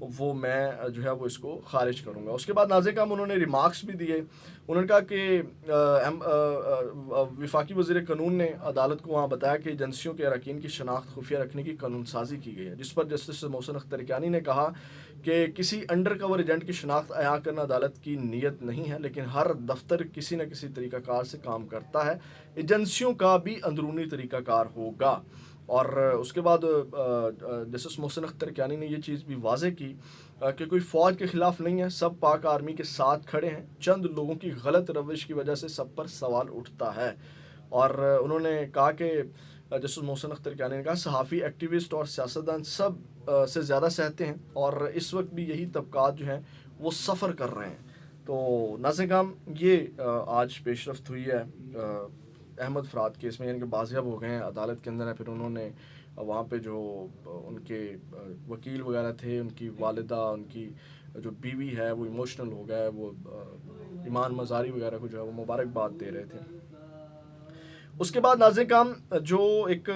وہ میں جو ہے وہ اس کو خارج کروں گا۔ اس کے بعد ناظرین انہوں نے ریمارکس بھی دیے، انہوں نے کہا کہ وفاقی وزیر قانون نے عدالت کو وہاں بتایا کہ ایجنسیوں کے اراکین کی شناخت خفیہ رکھنے کی قانون سازی کی گئی ہے، جس پر جسٹس محسن اختر کیانی نے کہا کہ کسی انڈر کور ایجنٹ کی شناخت عیاں کرنا عدالت کی نیت نہیں ہے، لیکن ہر دفتر کسی نہ کسی طریقہ کار سے کام کرتا ہے، ایجنسیوں کا بھی اندرونی طریقہ کار ہوگا۔ اور اس کے بعد جسٹس محسن اختر کیانی نے یہ چیز بھی واضح کی کہ کوئی فوج کے خلاف نہیں ہے، سب پاک آرمی کے ساتھ کھڑے ہیں، چند لوگوں کی غلط روش کی وجہ سے سب پر سوال اٹھتا ہے۔ اور انہوں نے کہا کہ جسٹس محسن اختر کیانی نے کہا صحافی، ایکٹیوسٹ اور سیاستدان سب سے زیادہ سہتے ہیں، اور اس وقت بھی یہی طبقات جو ہیں وہ سفر کر رہے ہیں۔ تو ناظرین کرام یہ آج پیش رفت ہوئی ہے احمد فرات کیس میں، یعنی کہ بازیاب ہو گئے ہیں، عدالت کے اندر ہے۔ پھر انہوں نے وہاں پہ جو ان کے وکیل وغیرہ تھے، ان کی والدہ، ان کی جو بیوی ہے وہ ایموشنل ہو گئے، وہ ایمان مزاری وغیرہ کو جو ہے وہ مبارکباد دے رہے تھے۔ اس کے بعد ناظرین کرام جو ایک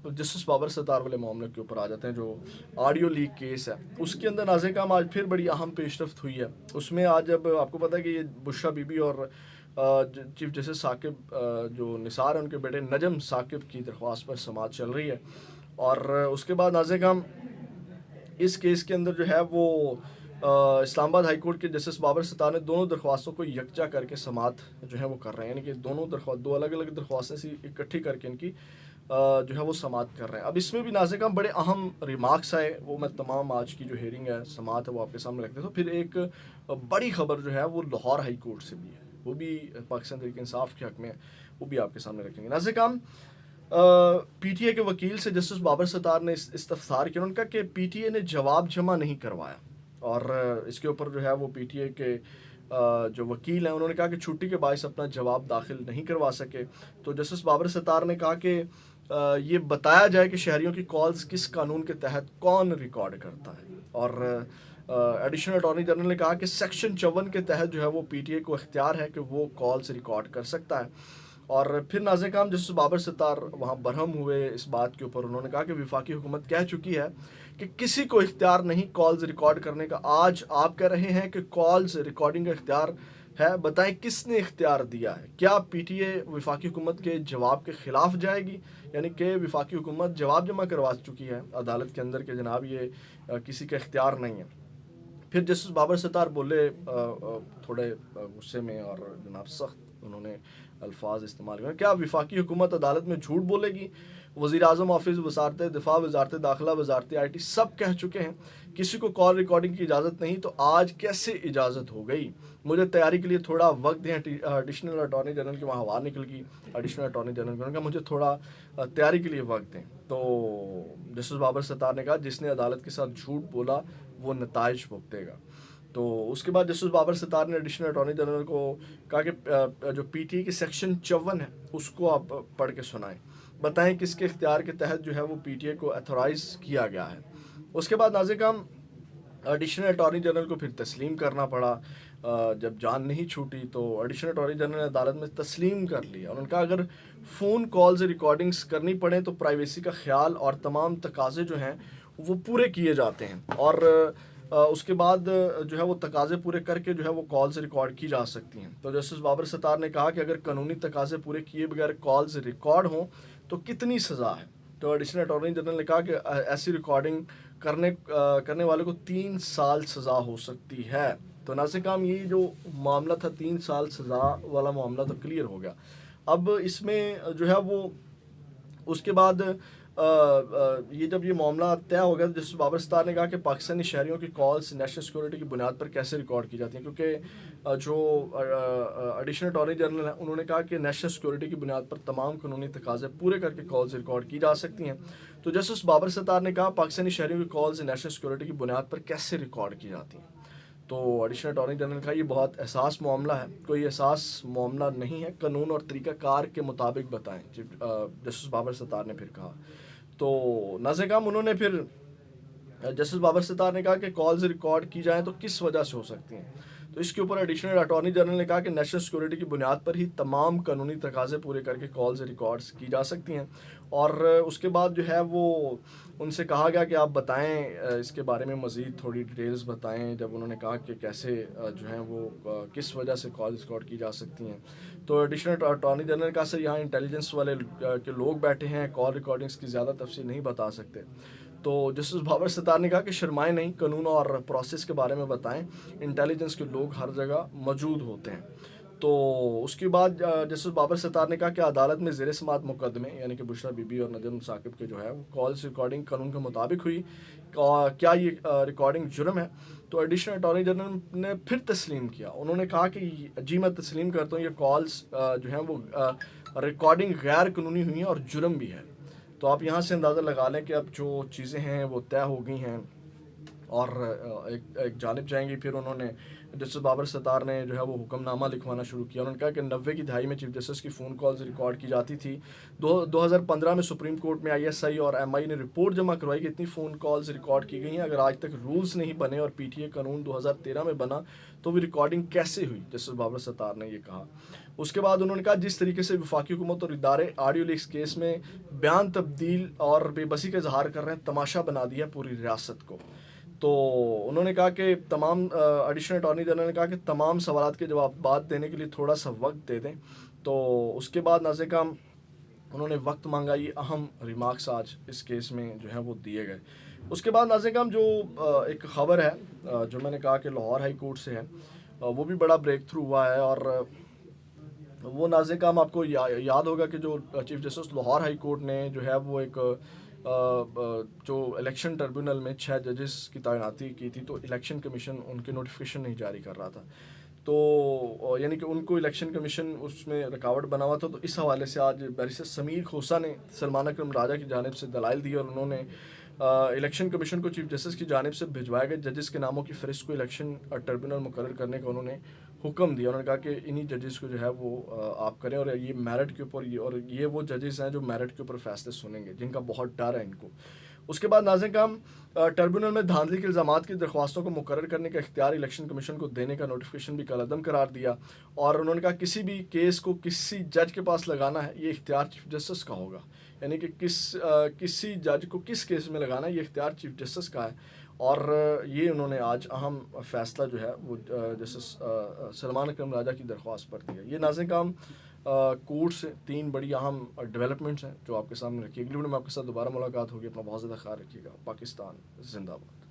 جسٹس بابر ستار والے معاملے کے اوپر آ جاتے ہیں، جو آڈیو لیک کیس ہے، اس کے اندر ناظرین کرام آج پھر بڑی اہم پیش رفت ہوئی ہے۔ اس میں آج اب آپ کو پتہ ہے کہ یہ بشریٰ بی بی اور چیف جسٹس ثاقب جو نثار ہیں، ان کے بیٹے نجم ثاقب کی درخواست پر سماعت چل رہی ہے۔ اور اس کے بعد ناظرین کرام اس کیس کے اندر جو ہے وہ اسلام آباد ہائی کورٹ کے جسٹس بابر ستار نے دونوں درخواستوں کو یکجا کر کے سماعت جو ہے وہ کر رہے ہیں، یعنی کہ دو الگ الگ درخواستیں سی اکٹھی کر کے ان کی جو ہے وہ سماعت کر رہے ہیں۔ اب اس میں بھی ناظرین کرام بڑے اہم ریمارکس آئے، وہ میں تمام آج کی جو ہیئرنگ ہے، سماعت ہے، وہ آپ کے سامنے رکھتے ہیں۔ تو پھر ایک بڑی خبر جو ہے وہ لاہور ہائی کورٹ سے بھی ہے، وہ بھی پاکستان تحریک انصاف کے حق میں ہے، وہ بھی آپ کے سامنے رکھیں گے۔ ناظرین کرام پی ٹی اے کے وکیل سے جسٹس بابر ستار نے استفسار کیا، انہوں نے کہا کہ پی ٹی اے نے جواب جمع نہیں کروایا، اور اس کے اوپر جو ہے وہ پی ٹی اے کے جو وکیل ہیں انہوں نے کہا کہ چھٹی کے باعث اپنا جواب داخل نہیں کروا سکے۔ تو جسٹس بابر ستار نے کہا کہ یہ بتایا جائے کہ شہریوں کی کالز کس قانون کے تحت کون ریکارڈ کرتا ہے۔ اور ایڈیشنل اٹارنی جنرل نے کہا کہ سیکشن 54 کے تحت جو ہے وہ پی ٹی اے کو اختیار ہے کہ وہ کالز ریکارڈ کر سکتا ہے۔ اور پھر ناظرین کرام جسٹس بابر ستار وہاں برہم ہوئے اس بات کے اوپر، انہوں نے کہا کہ وفاقی حکومت کہہ چکی ہے کہ کسی کو اختیار نہیں کالز ریکارڈ کرنے کا، آج آپ کہہ رہے ہیں کہ کالز ریکارڈنگ کا اختیار ہے، بتائیں کس نے اختیار دیا ہے؟ کیا پی ٹی اے وفاقی حکومت کے جواب کے خلاف جائے گی؟ یعنی کہ وفاقی حکومت جواب جمع کروا چکی ہے عدالت کے اندر کہ جناب یہ کسی کا اختیار نہیں ہے۔ پھر جسٹس بابر ستار بولے تھوڑے غصے میں، اور جناب سخت انہوں نے الفاظ استعمال کریں، کیا وفاقی حکومت عدالت میں جھوٹ بولے گی؟ وزیر اعظم آفس، وزارت دفاع، وزارت داخلہ، وزارت آئی ٹی سب کہہ چکے ہیں کسی کو کال ریکارڈنگ کی اجازت نہیں، تو آج کیسے اجازت ہو گئی؟ مجھے تیاری کے لیے تھوڑا وقت دیں۔ ایڈیشنل اٹارنی جنرل کی وہاں ہوا نکل گئی، ایڈیشنل اٹارنی جنرل نے کہا مجھے تھوڑا تیاری کے لیے وقت دیں۔ تو جسٹس بابر ستار نے کہا جس نے عدالت کے ساتھ جھوٹ بولا وہ نتائج بھگتے گا۔ تو اس کے بعد جسٹس بابر ستار نے ایڈیشنل اٹارنی جنرل کو کہا کہ جو پی ٹی اے کی سیکشن 54 ہے اس کو آپ پڑھ کے سنائیں، بتائیں کس کے اختیار کے تحت جو ہے وہ پی ٹی اے کو ایتھورائز کیا گیا ہے۔ اس کے بعد ناظرین کرام ایڈیشنل اٹارنی جنرل کو پھر تسلیم کرنا پڑا، جب جان نہیں چھوٹی تو ایڈیشنل اٹارنی جنرل نے عدالت میں تسلیم کر لیا۔ انہوں نے کہا اگر فون کالز ریکارڈنگز کرنی پڑیں تو پرائیویسی کا خیال اور تمام تقاضے جو ہیں وہ پورے کیے جاتے ہیں، اور اس کے بعد جو ہے وہ تقاضے پورے کر کے جو ہے وہ کالز ریکارڈ کی جا سکتی ہیں۔ تو جسٹس بابر ستار نے کہا کہ اگر قانونی تقاضے پورے کیے بغیر کالز ریکارڈ ہوں تو کتنی سزا ہے؟ تو ایڈیشنل اٹارنی جنرل نے کہا کہ ایسی ریکارڈنگ کرنے والے کو 3 سال سزا ہو سکتی ہے۔ تو ناظرین کرام یہ جو معاملہ تھا 3 سال سزا والا معاملہ تو کلیئر ہو گیا۔ اب اس میں جو ہے وہ اس کے بعد یہ جب یہ معاملہ طے ہو گیا تو جسٹس بابر ستار نے کہا کہ پاکستانی شہریوں کی کالز نیشنل سیکورٹی کی بنیاد پر کیسے ریکارڈ کی جاتی ہیں، کیونکہ جو ایڈیشنل اٹارنی جنرل ہیں انہوں نے کہا کہ نیشنل سیکورٹی کی بنیاد پر تمام قانونی تقاضے پورے کر کے کالز ریکارڈ کی جا سکتی ہیں۔ تو جسٹس بابر ستار نے کہا پاکستانی شہریوں کی کالز نیشنل سیکورٹی کی بنیاد پر کیسے ریکارڈ کی جاتی ہیں؟ تو ایڈیشنل اٹارنی جنرل کا یہ بہت احساس معاملہ ہے، کوئی احساس معاملہ نہیں ہے، قانون اور طریقہ کار کے مطابق بتائیں، جسٹس بابر ستار نے پھر کہا۔ تو ناظرین کرام انہوں نے پھر جسٹس بابر ستار نے کہا کہ کالز ریکارڈ کی جائیں تو کس وجہ سے ہو سکتی ہیں؟ تو اس کے اوپر ایڈیشنل اٹارنی جنرل نے کہا کہ نیشنل سیکورٹی کی بنیاد پر ہی تمام قانونی تقاضے پورے کر کے کالز ریکارڈز کی جا سکتی ہیں. اور اس کے بعد جو ہے وہ ان سے کہا گیا کہ آپ بتائیں اس کے بارے میں مزید تھوڑی ڈیٹیلز بتائیں. جب انہوں نے کہا کہ کیسے جو ہیں وہ کس وجہ سے کالز ریکارڈ کی جا سکتی ہیں, تو ایڈیشنل اٹارنی جنرل کا سر یہاں انٹیلیجنس والے کے لوگ بیٹھے ہیں, کال ریکارڈنگس کی زیادہ تفصیل نہیں بتا سکتے. تو جسٹس بابر ستار نے کہا کہ شرمائیں نہیں, قانون اور پروسیس کے بارے میں بتائیں, انٹیلیجنس کے لوگ ہر جگہ موجود ہوتے ہیں. تو اس کے بعد جسٹس بابر ستار نے کہا کہ عدالت میں زیر سماعت مقدمے یعنی کہ بشرا بی بی اور نجم ثاقب کے جو ہے وہ کالز ریکارڈنگ قانون کے مطابق ہوئی, کیا یہ ریکارڈنگ جرم ہے؟ تو ایڈیشنل اٹارنی جنرل نے پھر تسلیم کیا. انہوں نے کہا کہ جی میں تسلیم کرتا ہوں یہ کالز جو ہیں وہ ریکارڈنگ غیر قانونی ہوئی ہیں اور جرم بھی ہے. تو آپ یہاں سے اندازہ لگا لیں کہ اب جو چیزیں ہیں وہ طے ہو گئی ہیں اور ایک جانب جائیں گی. پھر انہوں نے جسٹس بابر ستار نے جو ہے وہ حکم نامہ لکھوانا شروع کیا. انہوں نے کہا کہ 90 کی دہائی میں چیف جسٹس کی فون کالز ریکارڈ کی جاتی تھی. 2015 میں سپریم کورٹ میں ISI اور MI نے رپورٹ جمع کروائی کہ اتنی فون کالز ریکارڈ کی گئی ہیں. اگر آج تک رولز نہیں بنے اور PTA قانون 2013 میں بنا تو وہ ریکارڈنگ کیسے ہوئی؟ جسٹس بابر ستار نے یہ کہا. اس کے بعد انہوں نے کہا جس طریقے سے وفاقی حکومت اور ادارے آڈیو لیکس کیس میں بیان تبدیل اور بے بسی کا اظہار کر رہے ہیں, تماشا بنا دیا پوری ریاست کو. تو انہوں نے کہا کہ تمام ایڈیشنل اٹارنی جنرل نے کہا کہ تمام سوالات کے جوابات دینے کے لیے تھوڑا سا وقت دے دیں. تو اس کے بعد ناظرین کرام انہوں نے وقت مانگا. یہ اہم ریمارکس آج اس کیس میں جو ہیں وہ دیے گئے. اس کے بعد ناظرین کرام جو ایک خبر ہے جو میں نے کہا کہ لاہور ہائی کورٹ سے ہے, وہ بھی بڑا بریک تھرو ہوا ہے. اور وہ ناظرین کرام آپ کو یاد ہوگا کہ جو chief justice Lahore high court نے جو ہے وہ ایک جو الیکشن ٹربیونل میں 6 ججز کی تعیناتی کی تھی, تو الیکشن کمیشن ان کے نوٹیفیکیشن نہیں جاری کر رہا تھا. تو یعنی کہ ان کو الیکشن کمیشن اس میں رکاوٹ بنا ہوا تھا. تو اس حوالے سے آج بیرسٹر سمیر کھوسہ نے سلمان اکرم راجہ کی جانب سے دلائل دی اور انہوں نے الیکشن کمیشن کو چیف جسٹس کی جانب سے بھجوائے گئے ججز کے ناموں کی فہرست کو الیکشن ٹربیونل مقرر کرنے کا انہوں نے حکم دیا. انہوں نے کہا کہ انہی ججز کو جو ہے وہ آپ کریں, اور یہ میرٹ کے اوپر اور یہ وہ ججز ہیں جو میرٹ کے اوپر فیصلے سنیں گے, جن کا بہت ڈر ہے ان کو. اس کے بعد ناظرین کرام ٹربیونل میں دھاندلی کے الزامات کی درخواستوں کو مقرر کرنے کا اختیار الیکشن کمیشن کو دینے کا نوٹیفیکیشن بھی کالعدم قرار دیا. اور انہوں نے کہا کسی بھی کیس کو کسی جج کے پاس لگانا ہے یہ اختیار چیف جسٹس کا ہوگا, یعنی کہ کسی جج کو کس کیس میں لگانا ہے یہ اختیار چیف جسٹس کا ہے. اور یہ انہوں نے آج اہم فیصلہ جو ہے وہ جسٹس سلمان اکرم راجہ کی درخواست پر دیا. یہ ناظرین کرام کورٹ سے 3 بڑی اہم ڈیولپمنٹس ہیں جو آپ کے سامنے رکھی. اگلی ویڈیو میں آپ کے ساتھ دوبارہ ملاقات ہوگی. اپنا بہت زیادہ خیال رکھیے گا. پاکستان زندہ باد.